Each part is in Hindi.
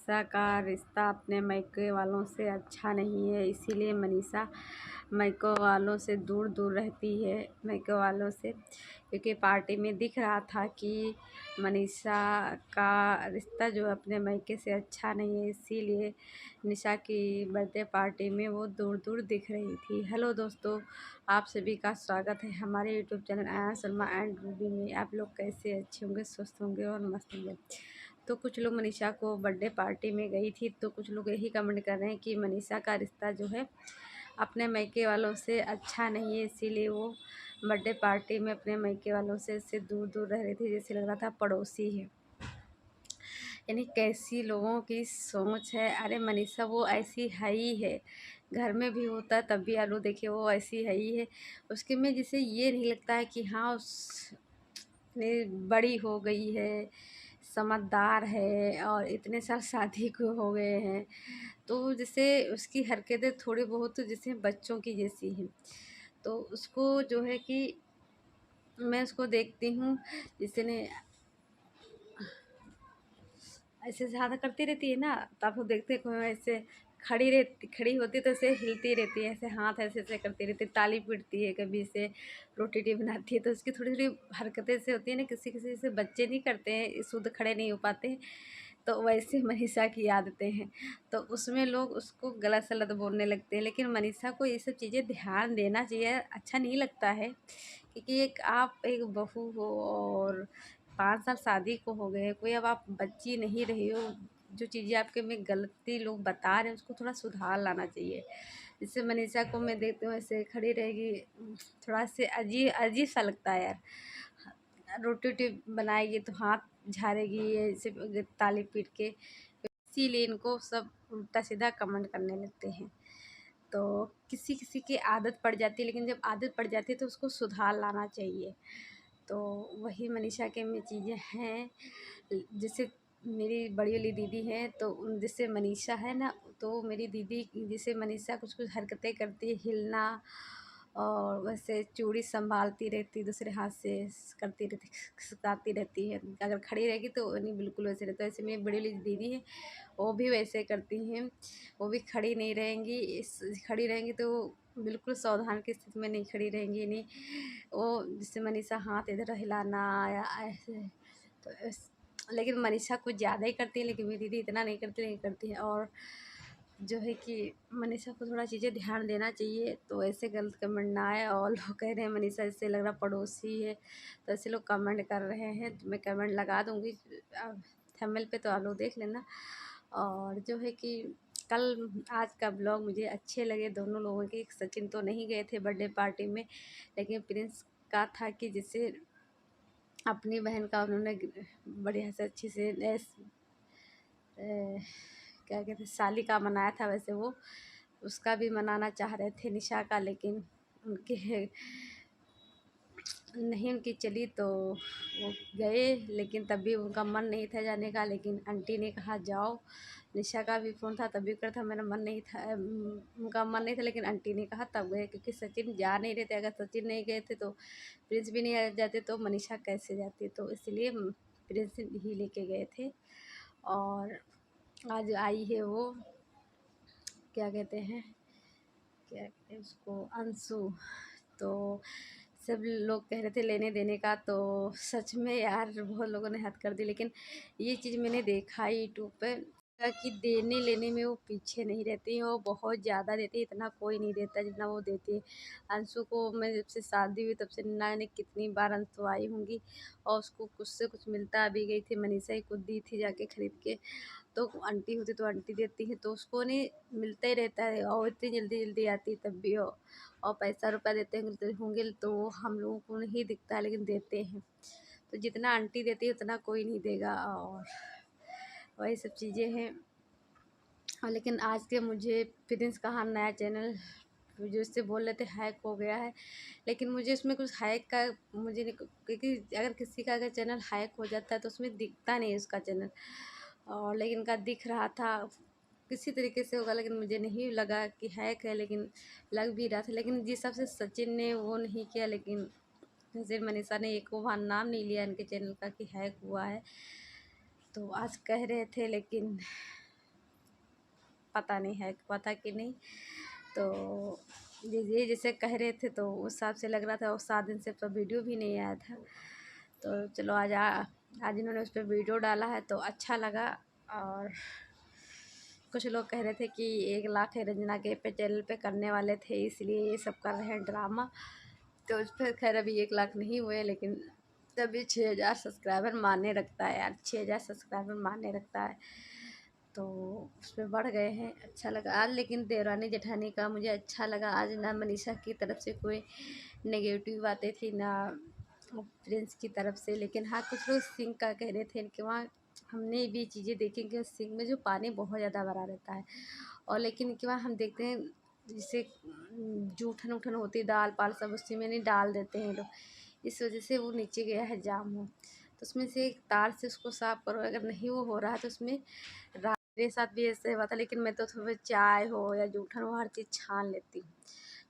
मनीषा का रिश्ता अपने मायके वालों से अच्छा नहीं है, इसीलिए मनीषा मायके वालों से दूर दूर रहती है। मायके वालों से, क्योंकि पार्टी में दिख रहा था कि मनीषा का रिश्ता जो है अपने मायके से अच्छा नहीं है, इसीलिए निशा की बर्थडे पार्टी में वो दूर दूर दिख रही थी। हेलो दोस्तों, आप सभी का स्वागत है हमारे यूट्यूब चैनल आया सलमा एंड रूबी में। आप लोग कैसे, अच्छे होंगे, स्वस्थ होंगे और मस्त होंगे। तो कुछ लोग मनीषा को बर्थडे पार्टी में गई थी, तो कुछ लोग यही कमेंट कर रहे हैं कि मनीषा का रिश्ता जो है अपने मायके वालों से अच्छा नहीं है, इसीलिए वो बर्थडे पार्टी में अपने मायके वालों से दूर दूर रह रही थी, जैसे लग रहा था पड़ोसी है। यानी कैसी लोगों की सोच है। अरे मनीषा वो ऐसी है ही है, घर में भी होता तब भी आलू देखिए वो ऐसी है ही है। उसके में जैसे ये नहीं लगता है कि हाँ उस बड़ी हो गई है, समझदार है और इतने साल शादी को हो गए हैं, तो जैसे उसकी हरकतें थोड़ी बहुत जैसे बच्चों की जैसी हैं। तो उसको जो है कि मैं उसको देखती हूँ, जैसे ने ऐसे ज़्यादा करती रहती है ना, तो आप लोग देखते हैं ऐसे खड़ी होती तो ऐसे हिलती रहती है, ऐसे हाथ ऐसे ऐसे करती रहती है, ताली पीटती है, कभी से रोटी टी बनाती है। तो उसकी थोड़ी थोड़ी हरकतें से होती है ना, किसी किसी से बच्चे नहीं करते हैं, शुद्ध खड़े नहीं हो पाते, तो वैसे मनीषा की आदतें हैं। तो उसमें लोग उसको गलत सलत बोलने लगते हैं, लेकिन मनीषा को ये सब चीज़ें ध्यान देना चाहिए। अच्छा नहीं लगता है, क्योंकि एक आप एक बहू हो और 5 साल शादी को हो गए, कोई अब आप बच्ची नहीं रही हो। जो चीज़ें आपके में गलती लोग बता रहे हैं उसको थोड़ा सुधार लाना चाहिए। जैसे मनीषा को मैं देखती हूँ ऐसे खड़ी रहेगी, थोड़ा से अजीब अजीब सा लगता है यार। रोटी वोटी बनाएगी तो हाथ झाड़ेगी ऐसे ताली पीट के, इसीलिए इनको सब उल्टा सीधा कमेंट करने लगते हैं। तो किसी किसी की आदत पड़ जाती है, लेकिन जब आदत पड़ जाती है तो उसको सुधार लाना चाहिए। तो वही मनीषा के में चीज़ें हैं। जैसे मेरी बड़ी वाली दीदी है, तो जैसे मनीषा है ना, तो मेरी दीदी जैसे मनीषा कुछ कुछ हरकतें करती है, हिलना और वैसे चूड़ी संभालती रहती, दूसरे हाथ से करती रहती, खिसकाती रहती है। अगर खड़ी रहेगी तो नहीं, बिल्कुल वैसे रहता है। ऐसे मेरी बड़ी वाली दीदी है, वो भी वैसे करती हैं। वो भी खड़ी नहीं रहेंगी, खड़ी रहेंगी तो बिल्कुल सावधान की स्थिति में नहीं खड़ी रहेंगी। नहीं, वो जैसे मनीषा हाथ इधर हिलाना या ऐसे, तो लेकिन मनीषा कुछ ज़्यादा ही करती है, लेकिन मेरी दीदी इतना नहीं करती, नहीं करती है। और जो है कि मनीषा को थोड़ा चीज़ें ध्यान देना चाहिए। तो ऐसे गलत कमेंट ना आए, और लोग कह रहे हैं मनीषा इससे लग रहा पड़ोसी है, तो ऐसे लोग कमेंट कर रहे हैं, तो मैं कमेंट लगा दूँगी थंबनेल पे, तो आप लोग देख लेना। और जो है कि कल आज का ब्लॉग मुझे अच्छे लगे दोनों लोगों के। सचिन तो नहीं गए थे बर्थडे पार्टी में, लेकिन प्रिंस का था कि जैसे अपनी बहन का उन्होंने बढ़िया से अच्छी से क्या कहते हैं साली का मनाया था, वैसे वो उसका भी मनाना चाह रहे थे निशा का, लेकिन उनके नहीं उनकी चली, तो वो गए, लेकिन तब भी उनका मन नहीं था जाने का। लेकिन आंटी ने कहा जाओ। निशा का भी फ़ोन था, तभी कर था, मेरा मन नहीं था, उनका मन नहीं था, लेकिन आंटी ने कहा तब गए, क्योंकि सचिन जा नहीं रहे थे। अगर सचिन नहीं गए थे तो प्रिंस भी नहीं आ जाते, तो मनीषा कैसे जाती, तो इसलिए प्रिंस ही लेके गए थे। और आज आई है वो, क्या कहते हैं, क्या कहते हैं उसको, अंशु। तो सब लोग कह रहे थे लेने देने का, तो सच में यार बहुत लोगों ने हद कर दी। लेकिन ये चीज़ मैंने देखा यूट्यूब पे कि देने लेने में वो पीछे नहीं रहती हैं, वो बहुत ज़्यादा देती है। इतना कोई नहीं देता जितना वो देती है। अंशु को मैं जब से शादी हुई तब से ना जाने कितनी बार अंशु आई होंगी, और उसको कुछ से कुछ मिलता भी गई थी। मनीषा ही खुद दी थी जाके खरीद के, तो आंटी होती तो आंटी देती है, तो उसको नहीं मिलता ही रहता है, और इतनी जल्दी जल्दी आती है तब भी हो। और पैसा रुपया देते होंगे तो वो हम लोगों को नहीं दिखता है, लेकिन देते हैं। तो जितना आंटी देती है उतना कोई नहीं देगा, और वही सब चीज़ें हैं। और लेकिन आज के मुझे प्रिंस का नया चैनल जो इससे बोल रहे थे हैक हो गया है, लेकिन मुझे उसमें कुछ हैक का मुझे नहीं, क्योंकि अगर किसी का अगर चैनल हैक हो जाता है तो उसमें दिखता नहीं है उसका चैनल, और लेकिन का दिख रहा था किसी तरीके से होगा, लेकिन मुझे नहीं लगा कि हैक है, लेकिन लग भी रहा था। लेकिन जिस हिसाब से सचिन ने वो नहीं किया, लेकिन जैसे मनीषा ने एक वो नाम नहीं लिया इनके चैनल का कि हैक हुआ है, तो आज कह रहे थे, लेकिन पता नहीं है पता कि नहीं। तो ये जैसे कह रहे थे तो उस हिसाब से लग रहा था, और 7 दिन से तो वीडियो भी नहीं आया था। तो चलो आज इन्होंने उस पर वीडियो डाला है तो अच्छा लगा। और कुछ लोग कह रहे थे कि 1 लाख रंजना के पे चैनल पे करने वाले थे, इसलिए ये सब कर रहे हैं ड्रामा। तो उस पर खैर अभी 1 लाख नहीं हुए, लेकिन तभी 6,000 सब्सक्राइबर माने रखता है यार, 6,000 सब्सक्राइबर माने रखता है। तो उसमें बढ़ गए हैं, अच्छा लगा आज। लेकिन देवरानी जेठानी का मुझे अच्छा लगा आज, ना मनीषा की तरफ से कोई नेगेटिव बातें थी, ना प्रिंस की तरफ से। लेकिन हाँ, कुछ लोग सिंह का कह रहे थे इनके वहाँ, हमने भी चीज़ें देखी कि सिंह में जो पानी बहुत ज़्यादा भरा रहता है। और लेकिन इनके वहाँ हम देखते हैं जैसे जूठन उठन होती है, दाल पाल सब उसी में नहीं डाल देते हैं लोग, इस वजह से वो नीचे गया है जाम हो। तो उसमें से एक तार से उसको साफ करो, अगर नहीं वो हो रहा है तो उसमें मेरे साथ भी ऐसे हुआ था। लेकिन मैं तो थोड़ा चाय हो या जूठन हो हर चीज़ छान लेती हूँ,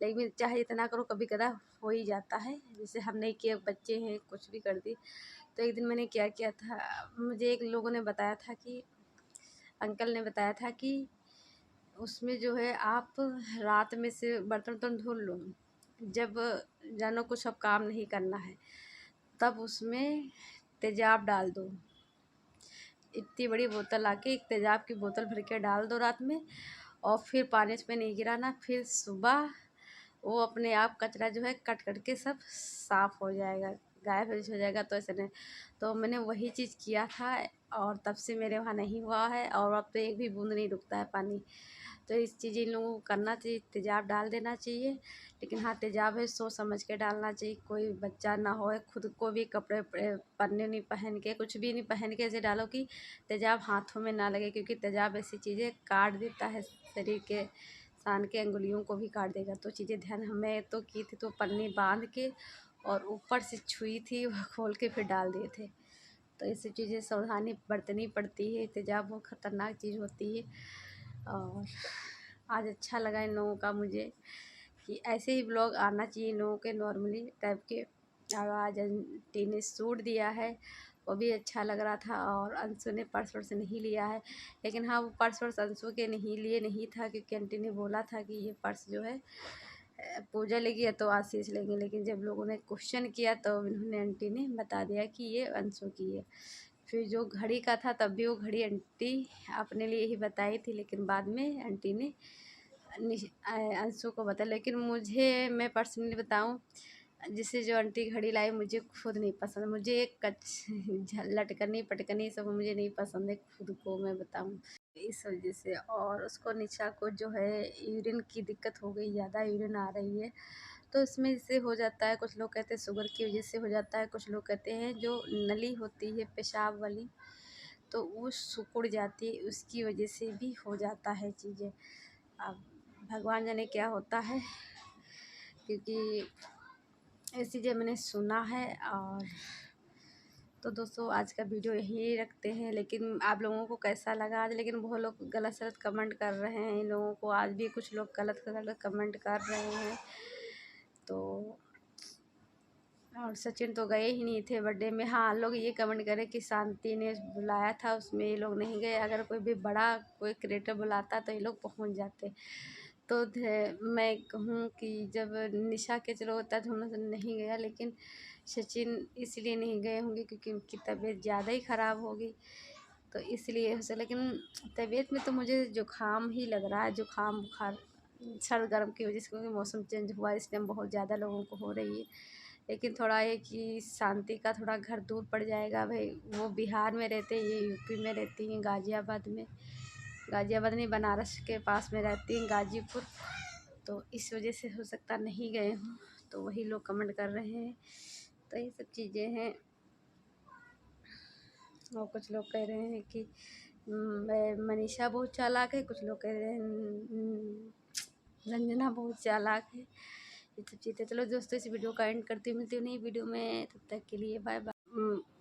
लेकिन चाहे इतना करो कभी कदा हो ही जाता है। जैसे हम नहीं किए, बच्चे हैं कुछ भी कर दी। तो एक दिन मैंने क्या किया था, मुझे एक लोगों ने बताया था कि अंकल ने बताया था कि उसमें जो है आप रात में से बर्तन वर्तन धुल लो, जब जानो कुछ अब काम नहीं करना है तब उसमें तेजाब डाल दो। इतनी बड़ी बोतल आके एक तेजाब की बोतल भर के डाल दो रात में, और फिर पानी उसमें नहीं गिराना। फिर सुबह वो अपने आप कचरा जो है कट कट के सब साफ़ हो जाएगा, गायब हो जाएगा। तो ऐसे नहीं, तो मैंने वही चीज़ किया था और तब से मेरे वहाँ नहीं हुआ है, और अब तो एक भी बूंद नहीं रुकता है पानी। तो इस चीज़ इन लोगों को करना चाहिए, तेजाब डाल देना चाहिए। लेकिन हाँ, तेजाब है सोच समझ के डालना चाहिए, कोई बच्चा ना होए, खुद को भी कपड़े पन्ने नहीं पहन के, कुछ भी नहीं पहन के ऐसे डालो कि तेजाब हाथों में ना लगे, क्योंकि तेजाब ऐसी चीज़ें काट देता है शरीर के, सान के अंगुलियों को भी काट देगा। तो चीज़ें ध्यान, हमें तो की थी तो पन्नी बांध के और ऊपर से छुई थी, वह खोल के फिर डाल दिए थे। तो ये सब चीज़ें सावधानी बरतनी पड़ती है, तेजाब बहुत ख़तरनाक चीज़ होती है। और आज अच्छा लगा इन लोगों का मुझे कि ऐसे ही ब्लॉग आना चाहिए इन लोगों के, नॉर्मली टाइप के। और आज आंटी ने सूट दिया है, वो भी अच्छा लग रहा था। और अंशु ने पर्स वर्स नहीं लिया है, लेकिन हाँ, वो पर्स वर्स अंशु के नहीं लिए नहीं था, क्योंकि आंटी ने बोला था कि ये पर्स जो है पूजा लेगी या तो आशीष लेंगे। लेकिन जब लोगों ने क्वेश्चन किया तो इन्होंने, आंटी ने बता दिया कि ये अंशु की है। फिर जो घड़ी का था तब भी वो घड़ी आंटी अपने लिए ही बताई थी, लेकिन बाद में आंटी ने अंशु को बताया। लेकिन मुझे, मैं पर्सनली बताऊं, जिसे जो आंटी घड़ी लाई मुझे खुद नहीं पसंद। मुझे एक लटकनी पटकनी सब मुझे नहीं पसंद है खुद को, मैं बताऊं, इस वजह से। और उसको निशा को जो है यूरिन की दिक्कत हो गई, ज़्यादा यूरिन आ रही है। तो इसमें इससे हो जाता है, कुछ लोग कहते हैं शुगर की वजह से हो जाता है, कुछ लोग कहते हैं जो नली होती है पेशाब वाली तो वो सिकुड़ जाती है, उसकी वजह से भी हो जाता है चीज़ें। अब भगवान जाने क्या होता है, क्योंकि ऐसी चीज़ें मैंने सुना है। और तो दोस्तों आज का वीडियो यहीं रखते हैं। लेकिन आप लोगों को कैसा लगा आज, लेकिन बहुत लोग गलत सलत कमेंट कर रहे हैं इन लोगों को, आज भी कुछ लोग गलत गलत कमेंट कर रहे हैं। तो और सचिन तो गए ही नहीं थे बर्थडे में। हाँ, लोग ये कमेंट करें कि शांति ने बुलाया था उसमें ये लोग नहीं गए, अगर कोई भी बड़ा कोई क्रिएटर बुलाता तो ये लोग पहुंच जाते। तो मैं कहूँ कि जब निशा के चलो होता है तो हम लोग नहीं गया, लेकिन सचिन इसलिए नहीं गए होंगे क्योंकि उनकी तबीयत ज़्यादा ही ख़राब होगी, तो इसलिए हो सकता। लेकिन तबीयत में तो मुझे जुकाम ही लग रहा है, जुकाम बुखार सर्द गर्म की वजह से, क्योंकि मौसम चेंज हुआ इस टाइम बहुत ज़्यादा लोगों को हो रही है। लेकिन थोड़ा ये कि शांति का थोड़ा घर दूर पड़ जाएगा भाई, वो बिहार में रहते हैं, ये यूपी में रहती हैं, गाज़ियाबाद में, गाज़ियाबाद नहीं बनारस के पास में रहती हैं, गाज़ीपुर। तो इस वजह से हो सकता नहीं गए हों, तो वही लोग कमेंट कर रहे हैं। तो ये सब चीज़ें हैं। और कुछ लोग कह रहे हैं कि मनीषा बहुत चालाक है, कुछ लोग कह रहे हैं रंजना बहुत चालाक है, ये सब चीज़ें। चलो दोस्तों, इस वीडियो का एंड करती हूँ, मिलती हूँ नई वीडियो में, तब तक के लिए बाय बाय।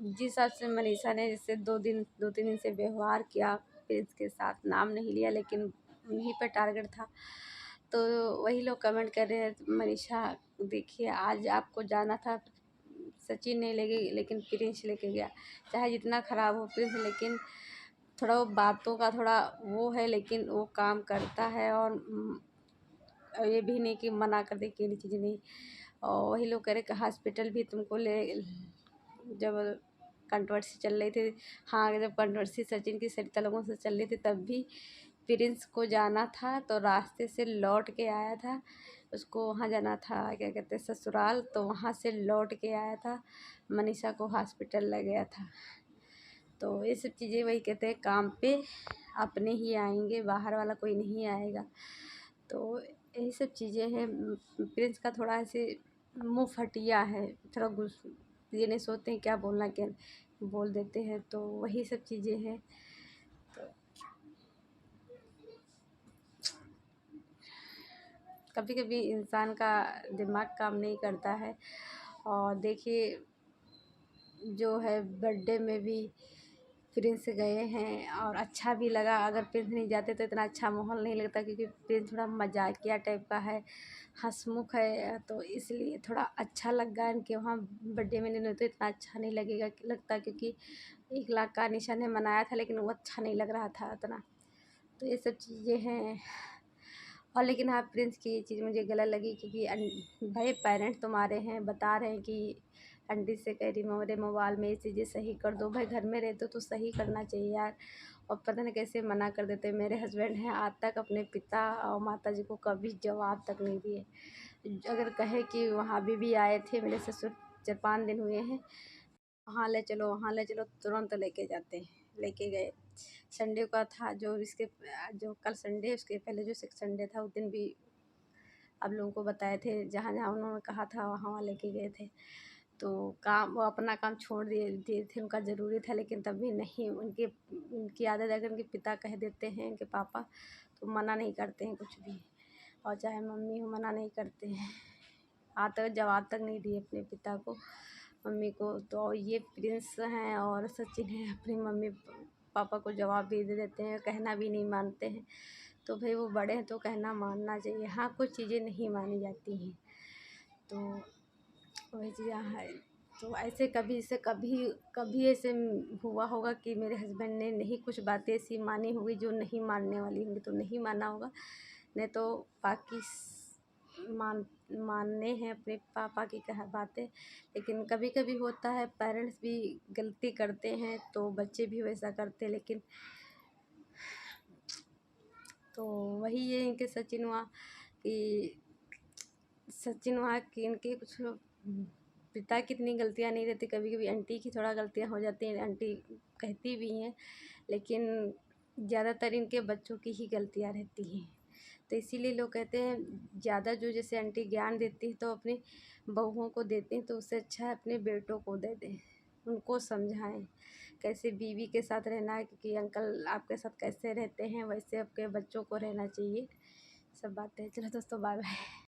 जिस हिसाब से मनीषा ने जैसे 2-3 दिन से व्यवहार किया प्रिंस के साथ, नाम नहीं लिया लेकिन उन्हीं पर टारगेट था, तो वही लोग कमेंट कर रहे हैं मनीषा देखिए आज आपको जाना था, सचिन नहीं लेके लेकिन प्रिंस लेके गया। चाहे जितना ख़राब हो प्रिंस, लेकिन थोड़ा वो बातों का थोड़ा वो है, लेकिन वो काम करता है। और ये भी नहीं कि मना कर दे कि ये चीज़ नहीं। और वही लोग कह रहे कि हॉस्पिटल भी तुमको ले, जब कंट्रोवर्सी चल रही थी, हाँ जब कंट्रोवर्सी सचिन की सरिता लोगों से चल रही थी तब भी प्रिंस को जाना था तो रास्ते से लौट के आया था। उसको वहाँ जाना था, क्या कहते हैं, ससुराल, तो वहाँ से लौट के आया था। मनीषा को हॉस्पिटल ले गया था। तो ये सब चीज़ें वही कहते हैं, काम पे अपने ही आएंगे, बाहर वाला कोई नहीं आएगा। तो यही सब चीज़ें हैं। प्रिंस का थोड़ा ऐसे मुँह फटिया है, थोड़ा ये नहीं सोचते हैं क्या बोलना क्या बोल देते हैं, तो वही सब चीज़ें हैं। तो कभी कभी इंसान का दिमाग काम नहीं करता है। और देखिए जो है बर्थडे में भी प्रिंस गए हैं और अच्छा भी लगा। अगर प्रिंस नहीं जाते तो इतना अच्छा माहौल नहीं लगता, क्योंकि प्रिंस थोड़ा मजाकिया टाइप का है, हंसमुख है, तो इसलिए थोड़ा अच्छा लगा इनके वहाँ बर्थडे में। नहीं तो इतना अच्छा नहीं लगता, क्योंकि 1 लाख का निशा ने मनाया था लेकिन वो अच्छा नहीं लग रहा था उतना। तो ये सब चीज़ें हैं। और लेकिन हाँ, प्रिंस की ये चीज़ मुझे गलत लगी, क्योंकि भाई पेरेंट्स तुम्हारे हैं, बता रहे हैं कि आंटी से कह रही मेरे मोबाइल में ये चीज़ें सही कर दो। भाई घर में रहते हो तो सही करना चाहिए यार। और पता नहीं कैसे मना कर देते। मेरे हस्बैंड हैं, आज तक अपने पिता और माता जी को कभी जवाब तक नहीं दिए। अगर कहे कि वहाँ भी आए थे मेरे ससुर, 4-5 दिन हुए हैं, वहाँ ले चलो वहाँ ले चलो, तुरंत लेके जाते हैं। लेके गए, संडे का था जो इसके, जो कल संडे उसके पहले जो संडे था उस दिन भी आप लोगों को बताए थे, जहाँ जहाँ उन्होंने कहा था वहाँ वहाँ लेके गए थे। तो काम, वो अपना काम छोड़ दिए थे, उनका ज़रूरी था, लेकिन तब भी नहीं, उनकी आदत है, अगर उनके पिता कह देते हैं, उनके पापा, तो मना नहीं करते हैं कुछ भी। और चाहे मम्मी हो, मना नहीं करते हैं। आज तक जवाब तक नहीं दिए अपने पिता को, मम्मी को। तो ये प्रिंस हैं और सचिन हैं, अपनी मम्मी पापा को जवाब भी दे देते हैं, कहना भी नहीं मानते हैं। तो भाई वो बड़े हैं तो कहना मानना चाहिए। हाँ, कुछ चीज़ें नहीं मानी जाती हैं, तो वही चीज़ है। तो ऐसे कभी से कभी कभी ऐसे हुआ होगा कि मेरे हस्बैंड ने नहीं कुछ बातें ऐसी मानी होगी जो नहीं मानने वाली होंगी, तो नहीं माना होगा। नहीं तो बाकी मानने हैं अपने पापा की कहा बातें। लेकिन कभी कभी होता है, पेरेंट्स भी गलती करते हैं तो बच्चे भी वैसा करते हैं। लेकिन तो वही ये इनके सचिन हुआ कि इनके कुछ पिता की इतनी गलतियाँ नहीं रहती, कभी कभी आंटी की थोड़ा गलतियाँ हो जाती हैं, आंटी कहती भी हैं, लेकिन ज़्यादातर इनके बच्चों की ही गलतियाँ रहती हैं। तो इसीलिए लोग कहते हैं ज़्यादा जो जैसे आंटी ज्ञान देती है तो अपनी बहुओं को देती हैं, तो उससे अच्छा है अपने बेटों को दे दें, उनको समझाएं कैसे बीवी के साथ रहना है, क्योंकि अंकल आपके साथ कैसे रहते हैं वैसे आपके बच्चों को रहना चाहिए। सब बातें, चलो दोस्तों, बाय बाय।